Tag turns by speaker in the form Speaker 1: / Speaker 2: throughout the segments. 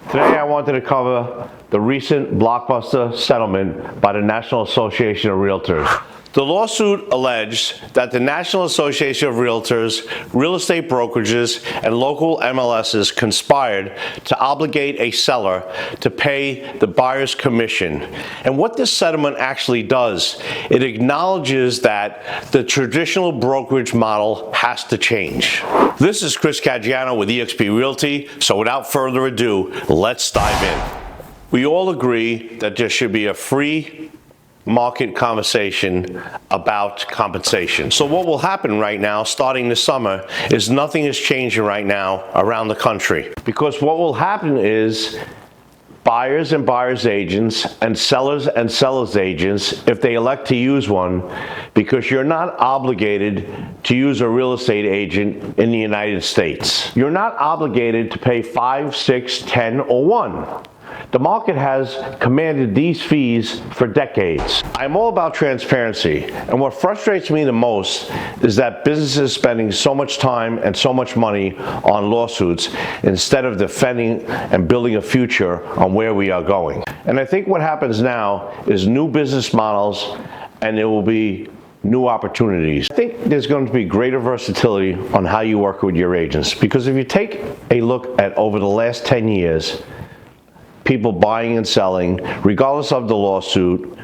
Speaker 1: Today I wanted to cover the recent blockbuster settlement by the National Association of Realtors. The lawsuit alleged that the National Association of Realtors, real estate brokerages, and local MLSs conspired to obligate a seller to pay the buyer's commission. And what this settlement actually does, it acknowledges that the traditional brokerage model has to change. This is Chris Caggiano with eXp Realty, so without further ado, let's dive in. We all agree that there should be a free market conversation about compensation. So what will happen right now, starting this summer, is nothing is changing right now around the country. Because what will happen is buyers and buyers agents and sellers agents, if they elect to use one, because you're not obligated to use a real estate agent in the United States. You're not obligated to pay 5, 6, 10, or 1. The market has commanded these fees for decades. I'm all about transparency, and what frustrates me the most is that businesses spending so much time and so much money on lawsuits instead of defending and building a future on where we are going. And I think what happens now is new business models, and there will be new opportunities. I think there's going to be greater versatility on how you work with your agents, because if you take a look at over the last 10 years, people buying and selling, regardless of the lawsuit,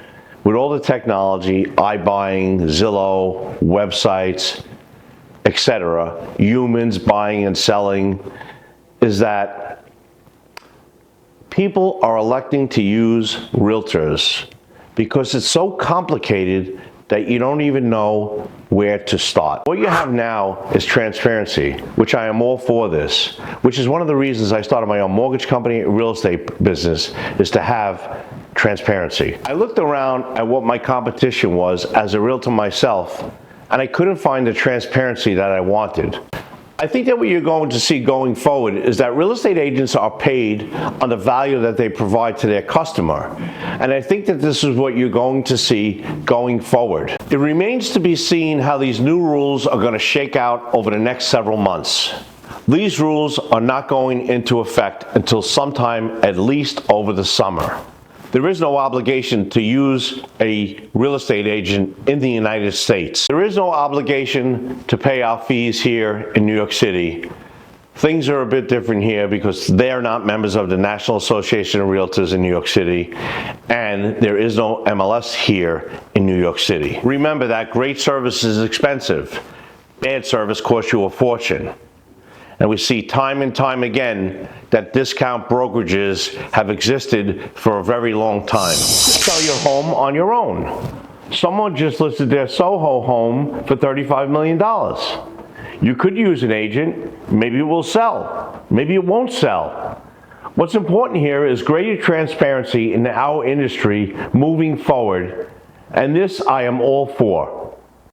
Speaker 1: with all the technology, iBuying, Zillow, websites, etc., humans buying and selling, is that people are electing to use realtors because it's so complicated that you don't even know where to start. What you have now is transparency, which I am all for this, which is one of the reasons I started my own mortgage company, real estate business, is to have transparency. I looked around at what my competition was as a realtor myself, and I couldn't find the transparency that I wanted. I think that what you're going to see going forward is that real estate agents are paid on the value that they provide to their customer. And I think that this is what you're going to see going forward. It remains to be seen how these new rules are going to shake out over the next several months. These rules are not going into effect until sometime at least over the summer. There is no obligation to use a real estate agent in the United States. There is no obligation to pay our fees here in New York City. Things are a bit different here because they're not members of the National Association of Realtors in New York City, and there is no MLS here in New York City. Remember that great service is expensive. Bad service costs you a fortune. And we see time and time again that discount brokerages have existed for a very long time. Sell your home on your own. Someone just listed their Soho home for $35 million. You could use an agent. Maybe it will sell. Maybe it won't sell. What's important here is greater transparency in our industry moving forward, and this I am all for.